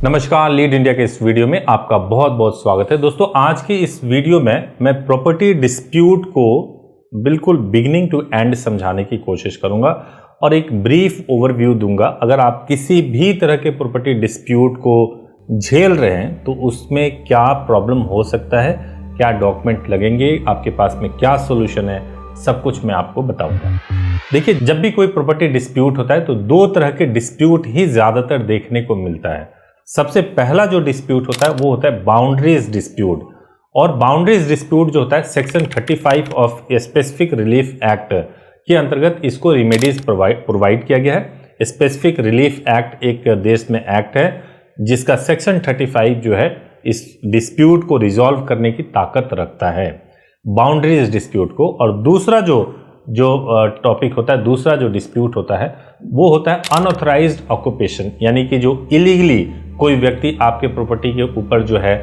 नमस्कार, lead India के इस वीडियो में आपका बहुत बहुत स्वागत है। दोस्तों, आज की इस वीडियो में मैं प्रॉपर्टी डिस्प्यूट को बिल्कुल बिगिनिंग टू एंड समझाने की कोशिश करूंगा और एक ब्रीफ ओवरव्यू दूंगा। अगर आप किसी भी तरह के प्रॉपर्टी डिस्प्यूट को झेल रहे हैं तो उसमें क्या प्रॉब्लम हो सकता है, क्या डॉक्यूमेंट लगेंगे, आपके पास में क्या सोल्यूशन है, सब कुछ मैं आपको बताऊंगा। देखिए, जब भी कोई प्रॉपर्टी डिस्प्यूट होता है तो दो तरह के डिस्प्यूट ही ज़्यादातर देखने को मिलता है। सबसे पहला जो डिस्प्यूट होता है वो होता है बाउंड्रीज डिस्प्यूट। और बाउंड्रीज डिस्प्यूट जो होता है section 35 of specific relief act के अंतर्गत इसको रेमेडीज प्रोवाइड किया गया है। स्पेसिफिक रिलीफ एक्ट एक देश में एक्ट है जिसका सेक्शन 35 जो है इस डिस्प्यूट को रिजॉल्व करने की ताकत रखता है, बाउंड्रीज डिस्प्यूट को। और दूसरा जो टॉपिक होता है, दूसरा जो डिस्प्यूट होता है वो होता है अनऑथराइज्ड ऑक्यूपेशन, यानी कि जो इलीगली कोई व्यक्ति आपके प्रॉपर्टी के ऊपर जो है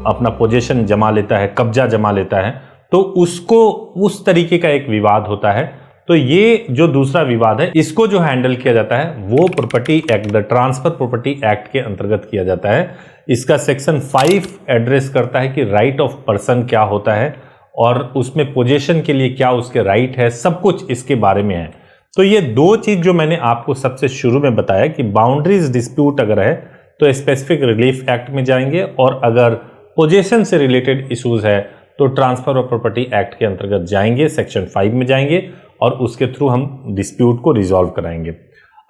अपना पोजीशन जमा लेता है, कब्जा जमा लेता है, तो उसको उस तरीके का एक विवाद होता है। तो ये जो दूसरा विवाद है इसको जो हैंडल किया जाता है वो property act, the transfer property act के अंतर्गत किया जाता है। इसका सेक्शन 5 एड्रेस करता है कि राइट ऑफ पर्सन क्या होता है और उसमें पोजीशन के लिए क्या उसके राइट है, सब कुछ इसके बारे में है। तो ये दो चीज जो मैंने आपको सबसे शुरू में बताया कि बाउंड्रीज डिस्प्यूट अगर है तो स्पेसिफिक रिलीफ एक्ट में जाएंगे, और अगर पोजीशन से रिलेटेड इश्यूज है तो ट्रांसफर ऑफ प्रॉपर्टी एक्ट के अंतर्गत जाएंगे, सेक्शन 5 में जाएंगे और उसके थ्रू हम डिस्प्यूट को रिजॉल्व कराएंगे।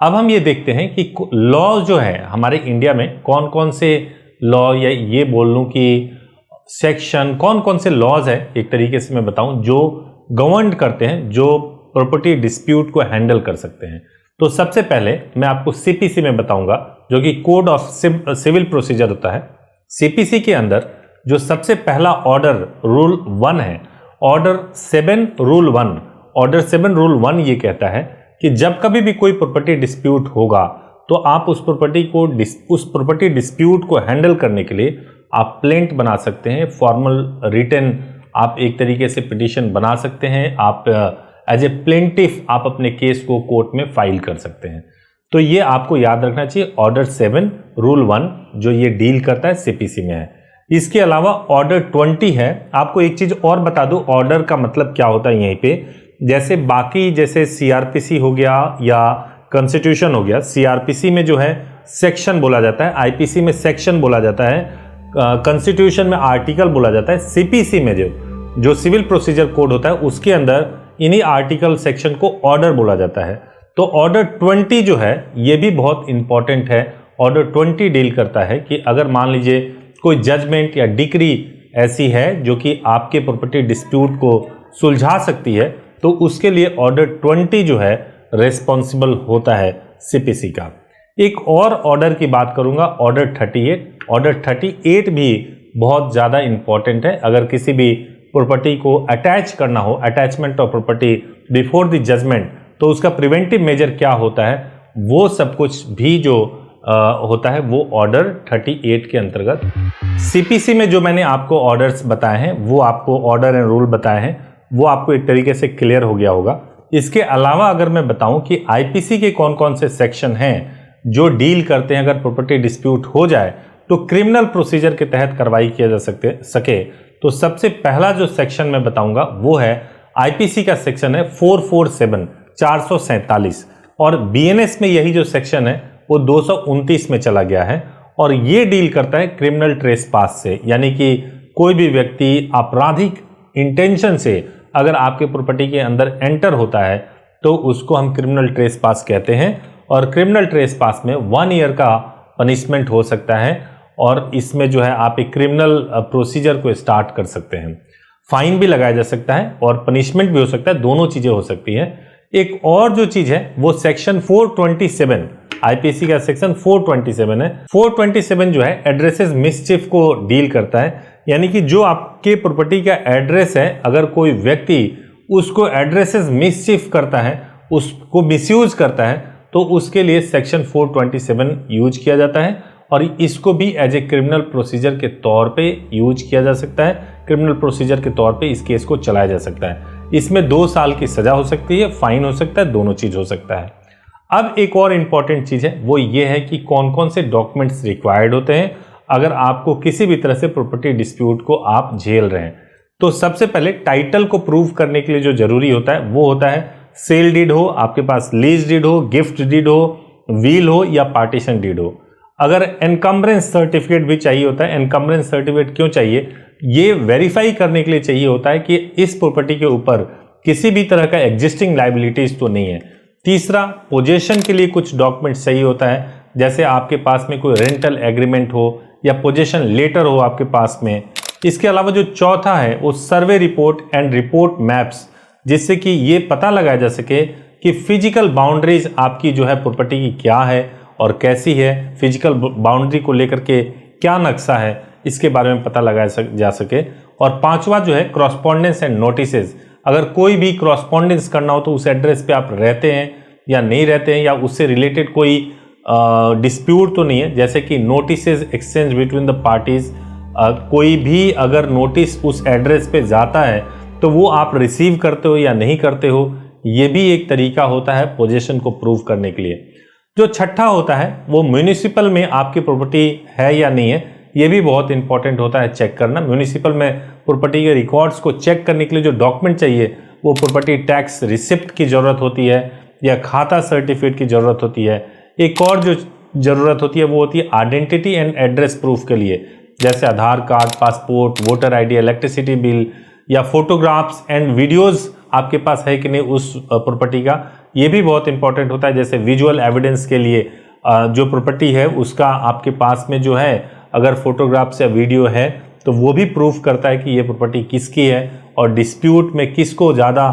अब हम ये देखते हैं कि लॉ जो है हमारे इंडिया में कौन कौन से लॉ, या ये बोल लूँ कि सेक्शन, कौन कौन से लॉज है एक तरीके से मैं बताऊं जो गवर्न करते हैं, जो प्रॉपर्टी डिस्प्यूट को हैंडल कर सकते हैं। तो सबसे पहले मैं आपको सीपीसी में बताऊंगा जो कि कोड ऑफ सिविल प्रोसीजर होता है। सीपीसी के अंदर जो सबसे पहला ऑर्डर रूल 1 है, ऑर्डर 7 रूल 1, ऑर्डर 7 रूल 1 ये कहता है कि जब कभी भी कोई प्रॉपर्टी डिस्प्यूट होगा तो आप उस प्रॉपर्टी डिस्प्यूट को हैंडल करने के लिए आप प्लेंट बना सकते हैं, फॉर्मल रिटन आप एक तरीके से पिटीशन बना सकते हैं, आप एज ए प्लेंटिफ आप अपने केस को कोर्ट में फाइल कर सकते हैं। तो ये आपको याद रखना चाहिए, ऑर्डर 7 रूल 1 जो ये डील करता है सीपीसी में है। इसके अलावा ऑर्डर 20 है। आपको एक चीज और बता दूं, ऑर्डर का मतलब क्या होता है यहीं पे, जैसे बाकी जैसे सीआरपीसी हो गया या कॉन्स्टिट्यूशन हो गया, सीआरपीसी में जो है सेक्शन बोला जाता है, आईपीसी में सेक्शन बोला जाता है, कॉन्स्टिट्यूशन में आर्टिकल बोला जाता है, सीपीसी में जो सिविल प्रोसीजर कोड होता है उसके अंदर इन्हीं आर्टिकल सेक्शन को ऑर्डर बोला जाता है। तो ऑर्डर 20 जो है ये भी बहुत इंपॉर्टेंट है। ऑर्डर 20 डील करता है कि अगर मान लीजिए कोई जजमेंट या डिक्री ऐसी है जो कि आपके प्रॉपर्टी डिस्प्यूट को सुलझा सकती है तो उसके लिए ऑर्डर 20 जो है रेस्पॉन्सिबल होता है सीपीसी का। एक और ऑर्डर की बात करूंगा, ऑर्डर 38। ऑर्डर 38 भी बहुत ज़्यादा इंपॉर्टेंट है। अगर किसी भी प्रॉपर्टी को अटैच करना हो, attachment of property before the judgment, तो उसका प्रिवेंटिव मेजर क्या होता है, वो सब कुछ भी जो होता है वो ऑर्डर 38 के अंतर्गत। सीपीसी में जो मैंने आपको ऑर्डर्स बताए हैं, वो आपको ऑर्डर एंड रूल बताए हैं, वो आपको एक तरीके से क्लियर हो गया होगा। इसके अलावा अगर मैं बताऊं कि आईपीसी के कौन कौन से सेक्शन हैं जो डील करते हैं, अगर प्रॉपर्टी डिस्प्यूट हो जाए तो क्रिमिनल प्रोसीजर के तहत कार्रवाई किया जा सके, तो सबसे पहला जो सेक्शन मैं बताऊंगा वो है आईपीसी का सेक्शन है 447, 447, और बीएनएस में यही जो सेक्शन है वो 229 में चला गया है। और ये डील करता है क्रिमिनल ट्रेसपास से, यानी कि कोई भी व्यक्ति आपराधिक इंटेंशन से अगर आपके प्रॉपर्टी के अंदर एंटर होता है तो उसको हम क्रिमिनल ट्रेसपास कहते हैं। और क्रिमिनल ट्रेसपास में 1 ईयर का पनिशमेंट हो सकता है, और इसमें जो है आप एक क्रिमिनल प्रोसीजर को स्टार्ट कर सकते हैं। फाइन भी लगाया जा सकता है और पनिशमेंट भी हो सकता है, दोनों चीजें हो सकती हैं। एक और जो चीज है वो सेक्शन 427, आईपीसी का सेक्शन 427 है। 427 जो है एड्रेसेस मिसचिफ को डील करता है, यानी कि जो आपके प्रॉपर्टी का एड्रेस है, अगर कोई व्यक्ति उसको एड्रेसेस मिसचिफ करता है, उसको मिसयूज करता है, तो उसके लिए सेक्शन 427 यूज किया जाता है और इसको भी एज ए क्रिमिनल प्रोसीजर के तौर पे यूज किया जा सकता है। क्रिमिनल प्रोसीजर के तौर पे इस केस को चलाया जा सकता है। इसमें 2 साल की सजा हो सकती है, फाइन हो सकता है, दोनों चीज हो सकता है। अब एक और इम्पॉर्टेंट चीज़ है, वो ये है कि कौन कौन से डॉक्यूमेंट्स रिक्वायर्ड होते हैं अगर आपको किसी भी तरह से प्रॉपर्टी डिस्प्यूट को आप झेल रहे हैं। तो सबसे पहले टाइटल को प्रूव करने के लिए जो जरूरी होता है वो होता है सेल डीड हो, आपके पास लीज डीड हो, गिफ्ट डीड हो, व्हील हो या पार्टीशन डीड हो। अगर एनकम्बरेंस सर्टिफिकेट भी चाहिए होता है। एनकम्बरेंस सर्टिफिकेट क्यों चाहिए? ये वेरीफाई करने के लिए चाहिए होता है कि इस प्रॉपर्टी के ऊपर किसी भी तरह का एग्जिस्टिंग लाइबिलिटीज तो नहीं है। तीसरा, पोजेशन के लिए कुछ डॉक्यूमेंट्स चाहिए होता है, जैसे आपके पास में कोई रेंटल एग्रीमेंट हो या पोजेशन लेटर हो आपके पास में। इसके अलावा जो चौथा है वो survey report and report maps, जिससे कि ये पता लगाया जा सके कि फिजिकल बाउंड्रीज आपकी जो है प्रॉपर्टी की क्या है और कैसी है, फिजिकल बाउंड्री को लेकर के क्या नक्शा है, इसके बारे में पता लगाया जा सके। और पांचवा जो है क्रॉसपॉन्डेंस एंड नोटिसेज, अगर कोई भी क्रॉसपॉन्डेंस करना हो तो उस एड्रेस पे आप रहते हैं या नहीं रहते हैं, या उससे रिलेटेड कोई डिस्प्यूट तो नहीं है, जैसे कि notices exchange between the parties. कोई भी अगर नोटिस उस एड्रेस पे जाता है तो वो आप रिसीव करते हो या नहीं करते हो, ये भी एक तरीका होता है पोजीशन को प्रूव करने के लिए। जो छठा होता है वो म्यूनिसिपल में आपकी प्रॉपर्टी है या नहीं है, ये भी बहुत इंपॉर्टेंट होता है चेक करना। म्यूनिसिपल में प्रॉपर्टी के रिकॉर्ड्स को चेक करने के लिए जो डॉक्यूमेंट चाहिए वो प्रॉपर्टी टैक्स रिसिप्ट की ज़रूरत होती है या खाता सर्टिफिकेट की ज़रूरत होती है। एक और जो ज़रूरत होती है वो होती है आइडेंटिटी एंड एड्रेस प्रूफ के लिए, जैसे Aadhaar card, passport, voter ID, electricity bill या फोटोग्राफ्स एंड वीडियोस आपके पास है कि नहीं उस प्रॉपर्टी का, ये भी बहुत इंपॉर्टेंट होता है। जैसे विजुअल एविडेंस के लिए जो प्रॉपर्टी है उसका आपके पास में जो है अगर फोटोग्राफ्स या वीडियो है तो वो भी प्रूफ करता है कि ये प्रॉपर्टी किसकी है और डिस्प्यूट में किसको ज़्यादा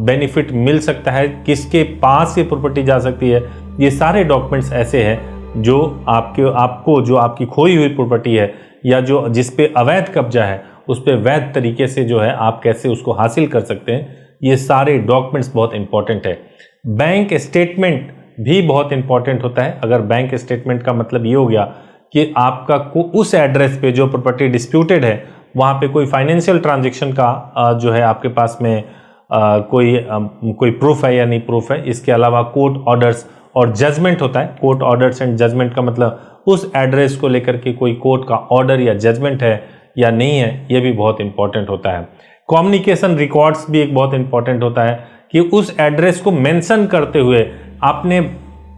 बेनिफिट मिल सकता है, किसके पास ये प्रॉपर्टी जा सकती है। ये सारे डॉक्यूमेंट्स ऐसे हैं जो आपको जो आपकी खोई हुई प्रॉपर्टी है या जो जिस पे अवैध कब्जा है उस पे वैध तरीके से जो है आप कैसे उसको हासिल कर सकते हैं, ये सारे डॉक्यूमेंट्स बहुत इंपॉर्टेंट है। बैंक स्टेटमेंट भी बहुत इंपॉर्टेंट होता है। अगर बैंक स्टेटमेंट का मतलब ये हो गया कि आपका उस एड्रेस पे जो प्रॉपर्टी डिस्प्यूटेड है वहाँ पे कोई फाइनेंशियल ट्रांजेक्शन का जो है आपके पास में कोई प्रूफ है या नहीं प्रूफ है। इसके अलावा कोर्ट ऑर्डर्स और जजमेंट होता है। कोर्ट ऑर्डर्स एंड जजमेंट का मतलब उस एड्रेस को लेकर के कोई कोर्ट का ऑर्डर या जजमेंट है या नहीं है, ये भी बहुत इंपॉर्टेंट होता है। कम्युनिकेशन रिकॉर्ड्स भी एक बहुत इंपॉर्टेंट होता है कि उस एड्रेस को मेंशन करते हुए आपने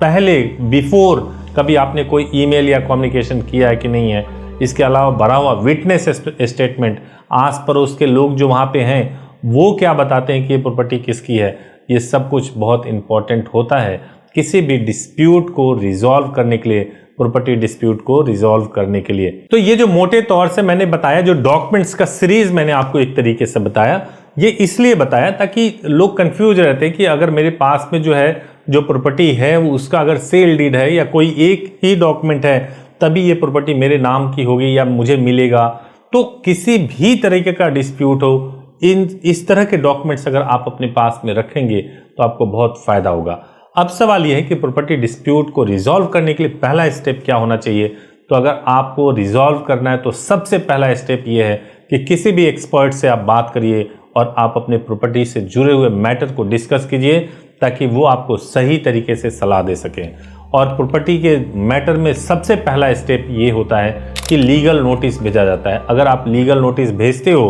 पहले बिफोर कभी आपने कोई ईमेल या कम्युनिकेशन किया है कि नहीं है। इसके अलावा भरा हुआ विटनेस स्टेटमेंट, आस पड़ोस के लोग जो वहाँ पे हैं वो क्या बताते हैं कि ये प्रॉपर्टी किसकी है, ये सब कुछ बहुत इंपॉर्टेंट होता है किसी भी डिस्प्यूट को रिजॉल्व करने के लिए, प्रॉपर्टी डिस्प्यूट को रिजॉल्व करने के लिए। तो ये जो मोटे तौर से मैंने बताया, जो डॉक्यूमेंट्स का सीरीज मैंने आपको एक तरीके से बताया, ये इसलिए बताया ताकि लोग कंफ्यूज रहते हैं कि अगर मेरे पास में जो है जो प्रॉपर्टी है वो उसका अगर सेल डीड है या कोई एक ही डॉक्यूमेंट है तभी ये प्रॉपर्टी मेरे नाम की होगी या मुझे मिलेगा। तो किसी भी तरीके का डिस्प्यूट हो, इस तरह के डॉक्यूमेंट्स अगर आप अपने पास में रखेंगे तो आपको बहुत फायदा होगा। अब सवाल यह है कि प्रॉपर्टी डिस्प्यूट को रिजॉल्व करने के लिए पहला स्टेप क्या होना चाहिए। तो अगर आपको रिजॉल्व करना है तो सबसे पहला स्टेप यह है कि किसी भी एक्सपर्ट से आप बात करिए और आप अपने प्रॉपर्टी से जुड़े हुए मैटर को डिस्कस कीजिए ताकि वो आपको सही तरीके से सलाह दे सकें। और प्रॉपर्टी के मैटर में सबसे पहला स्टेप ये होता है कि लीगल नोटिस भेजा जाता है। अगर आप लीगल नोटिस भेजते हो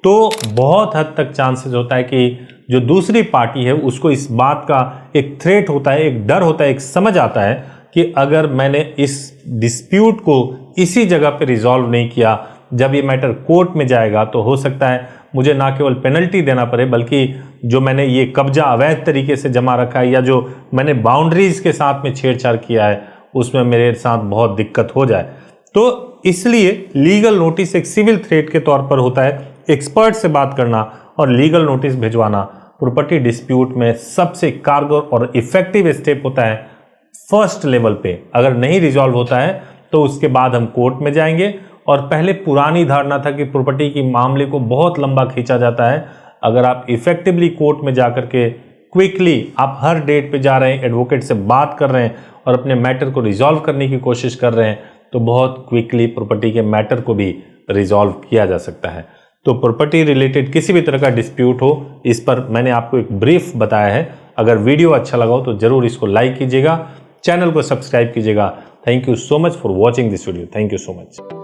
तो बहुत हद तक चांसेस होता है कि जो दूसरी पार्टी है उसको इस बात का एक थ्रेट होता है, एक डर होता है, एक समझ आता है कि अगर मैंने इस डिस्प्यूट को इसी जगह पे रिजॉल्व नहीं किया, जब ये मैटर कोर्ट में जाएगा तो हो सकता है मुझे ना केवल पेनल्टी देना पड़े बल्कि जो मैंने ये कब्जा अवैध तरीके से जमा रखा है या जो मैंने बाउंड्रीज के साथ में छेड़छाड़ किया है उसमें मेरे साथ बहुत दिक्कत हो जाए। तो इसलिए लीगल नोटिस एक सिविल थ्रेट के तौर पर होता है। एक्सपर्ट से बात करना और लीगल नोटिस भिजवाना प्रॉपर्टी डिस्प्यूट में सबसे कारगर और इफेक्टिव स्टेप होता है फर्स्ट लेवल पे। अगर नहीं रिजॉल्व होता है तो उसके बाद हम कोर्ट में जाएंगे। और पहले पुरानी धारणा था कि प्रॉपर्टी की मामले को बहुत लंबा खींचा जाता है। अगर आप इफेक्टिवली कोर्ट में जाकर के क्विकली आप हर डेट पे जा रहे हैं, एडवोकेट से बात कर रहे हैं और अपने मैटर को रिजॉल्व करने की कोशिश कर रहे हैं तो बहुत क्विकली प्रॉपर्टी के मैटर को भी रिजॉल्व किया जा सकता है। तो प्रॉपर्टी रिलेटेड किसी भी तरह का डिस्प्यूट हो, इस पर मैंने आपको एक ब्रीफ बताया है। अगर वीडियो अच्छा लगा हो तो जरूर इसको लाइक कीजिएगा, चैनल को सब्सक्राइब कीजिएगा। Thank you so much for watching this video. Thank you so much.